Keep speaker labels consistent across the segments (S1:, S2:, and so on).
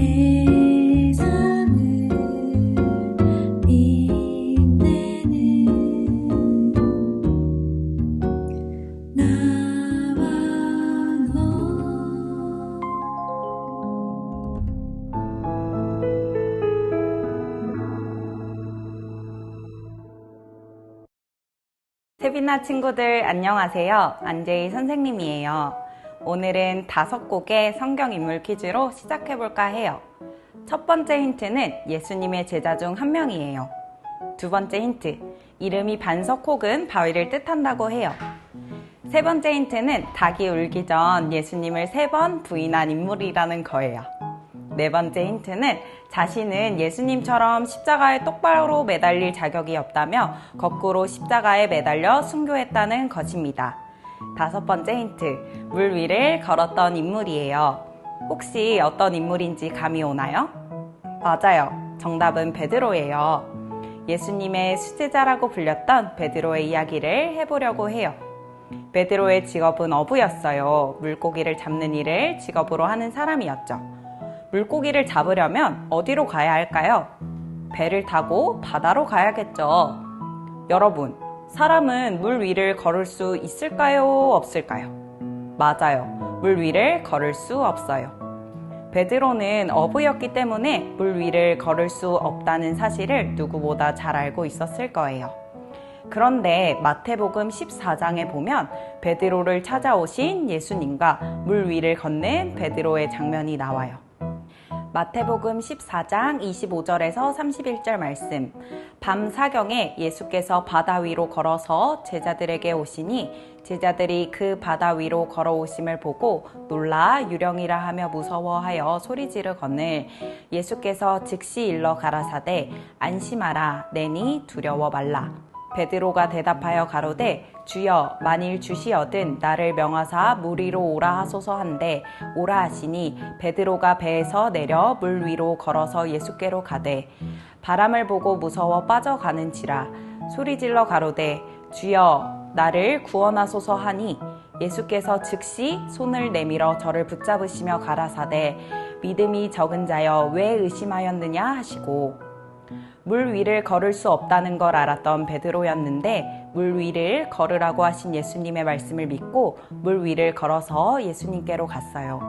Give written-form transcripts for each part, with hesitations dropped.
S1: 세상을 빛내는 나와 너.
S2: 세빈아 친구들 안녕하세요. 안재희 선생님이에요. 오늘은 5곡의 성경 인물 퀴즈로 시작해볼까 해요. 첫 번째 힌트는 예수님의 제자 중 한 명이에요. 두 번째 힌트, 이름이 반석 혹은 바위를 뜻한다고 해요. 세 번째 힌트는 닭이 울기 전 예수님을 3번 부인한 인물이라는 거예요. 네 번째 힌트는 자신은 예수님처럼 십자가에 똑바로 매달릴 자격이 없다며 거꾸로 십자가에 매달려 순교했다는 것입니다. 다섯 번째 힌트, 물 위를 걸었던 인물이에요. 혹시 어떤 인물인지 감이 오나요? 맞아요. 정답은 베드로예요. 예수님의 수제자라고 불렸던 베드로의 이야기를 해보려고 해요. 베드로의 직업은 어부였어요. 물고기를 잡는 일을 직업으로 하는 사람이었죠. 물고기를 잡으려면 어디로 가야 할까요? 배를 타고 바다로 가야겠죠. 여러분, 사람은 물 위를 걸을 수 있을까요? 없을까요? 맞아요. 물 위를 걸을 수 없어요. 베드로는 어부였기 때문에 물 위를 걸을 수 없다는 사실을 누구보다 잘 알고 있었을 거예요. 그런데 마태복음 14장에 보면 베드로를 찾아오신 예수님과 물 위를 걷는 베드로의 장면이 나와요. 마태복음 14장 25절에서 31절 말씀. 밤 사경에 예수께서 바다 위로 걸어서 제자들에게 오시니 제자들이 그 바다 위로 걸어오심을 보고 놀라 유령이라 하며 무서워하여 소리지르거늘 예수께서 즉시 일러 가라사대 안심하라 내니 두려워 말라. 베드로가 대답하여 가로되 주여 만일 주시어든 나를 명하사 물 위로 오라 하소서 한데 오라 하시니 베드로가 배에서 내려 물 위로 걸어서 예수께로 가되 바람을 보고 무서워 빠져가는지라 소리질러 가로되 주여 나를 구원하소서 하니 예수께서 즉시 손을 내밀어 저를 붙잡으시며 가라사대 믿음이 적은 자여 왜 의심하였느냐 하시고 물 위를 걸을 수 없다는 걸 알았던 베드로였는데 물 위를 걸으라고 하신 예수님의 말씀을 믿고 물 위를 걸어서 예수님께로 갔어요.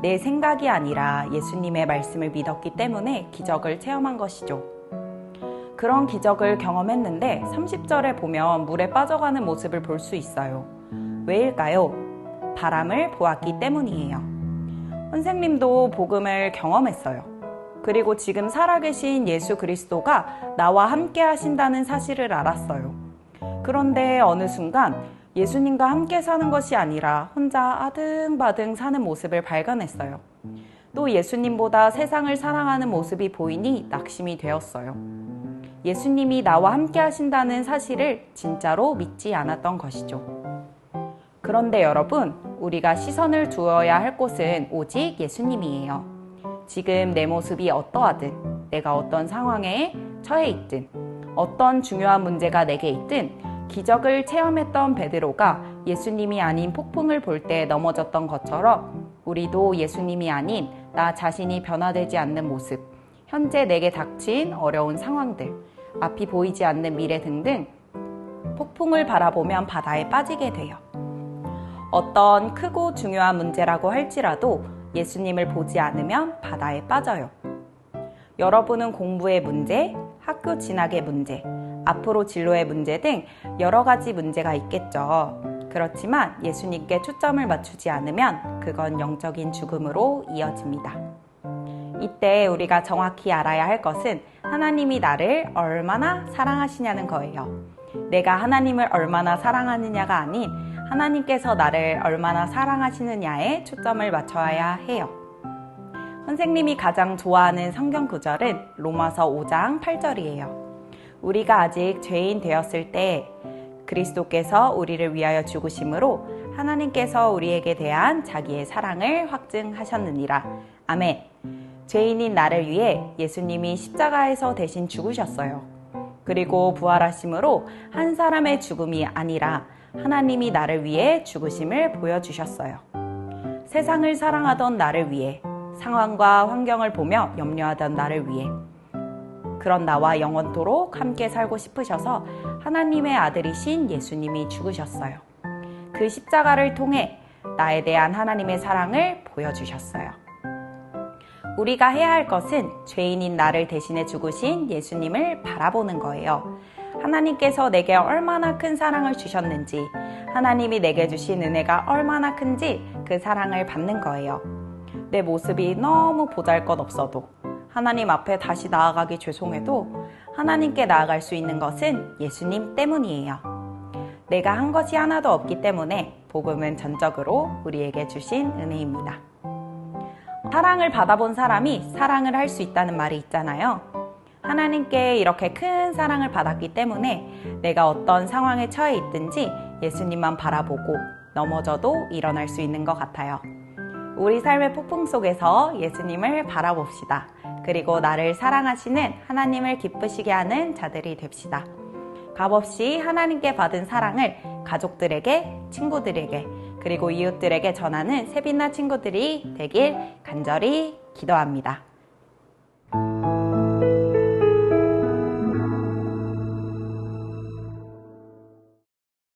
S2: 내 생각이 아니라 예수님의 말씀을 믿었기 때문에 기적을 체험한 것이죠. 그런 기적을 경험했는데 30절에 보면 물에 빠져가는 모습을 볼 수 있어요. 왜일까요? 바람을 보았기 때문이에요. 선생님도 복음을 경험했어요. 그리고 지금 살아계신 예수 그리스도가 나와 함께 하신다는 사실을 알았어요. 그런데 어느 순간 예수님과 함께 사는 것이 아니라 혼자 아등바등 사는 모습을 발견했어요. 또 예수님보다 세상을 사랑하는 모습이 보이니 낙심이 되었어요. 예수님이 나와 함께 하신다는 사실을 진짜로 믿지 않았던 것이죠. 그런데 여러분, 우리가 시선을 두어야 할 곳은 오직 예수님이에요. 지금 내 모습이 어떠하든, 내가 어떤 상황에 처해 있든, 어떤 중요한 문제가 내게 있든 기적을 체험했던 베드로가 예수님이 아닌 폭풍을 볼 때 넘어졌던 것처럼 우리도 예수님이 아닌 나 자신이 변화되지 않는 모습, 현재 내게 닥친 어려운 상황들, 앞이 보이지 않는 미래 등등 폭풍을 바라보면 바다에 빠지게 돼요. 어떤 크고 중요한 문제라고 할지라도 예수님을 보지 않으면 바다에 빠져요. 여러분은 공부의 문제, 학교 진학의 문제, 앞으로 진로의 문제 등 여러 가지 문제가 있겠죠. 그렇지만 예수님께 초점을 맞추지 않으면 그건 영적인 죽음으로 이어집니다. 이때 우리가 정확히 알아야 할 것은 하나님이 나를 얼마나 사랑하시냐는 거예요. 내가 하나님을 얼마나 사랑하느냐가 아닌 하나님께서 나를 얼마나 사랑하시느냐에 초점을 맞춰야 해요. 선생님이 가장 좋아하는 성경 구절은 로마서 5장 8절이에요. 우리가 아직 죄인 되었을 때 그리스도께서 우리를 위하여 죽으심으로 하나님께서 우리에게 대한 자기의 사랑을 확증하셨느니라. 아멘. 죄인인 나를 위해 예수님이 십자가에서 대신 죽으셨어요. 그리고 부활하심으로 한 사람의 죽음이 아니라 하나님이 나를 위해 죽으심을 보여주셨어요. 세상을 사랑하던 나를 위해, 상황과 환경을 보며 염려하던 나를 위해 그런 나와 영원토록 함께 살고 싶으셔서 하나님의 아들이신 예수님이 죽으셨어요. 그 십자가를 통해 나에 대한 하나님의 사랑을 보여주셨어요. 우리가 해야 할 것은 죄인인 나를 대신해 죽으신 예수님을 바라보는 거예요. 하나님께서 내게 얼마나 큰 사랑을 주셨는지, 하나님이 내게 주신 은혜가 얼마나 큰지 그 사랑을 받는 거예요. 내 모습이 너무 보잘것없어도, 하나님 앞에 다시 나아가기 죄송해도 하나님께 나아갈 수 있는 것은 예수님 때문이에요. 내가 한 것이 하나도 없기 때문에 복음은 전적으로 우리에게 주신 은혜입니다. 사랑을 받아본 사람이 사랑을 할 수 있다는 말이 있잖아요. 하나님께 이렇게 큰 사랑을 받았기 때문에 내가 어떤 상황에 처해 있든지 예수님만 바라보고 넘어져도 일어날 수 있는 것 같아요. 우리 삶의 폭풍 속에서 예수님을 바라봅시다. 그리고 나를 사랑하시는 하나님을 기쁘시게 하는 자들이 됩시다. 값없이 하나님께 받은 사랑을 가족들에게, 친구들에게, 그리고 이웃들에게 전하는 세빈나 친구들이 되길 간절히 기도합니다.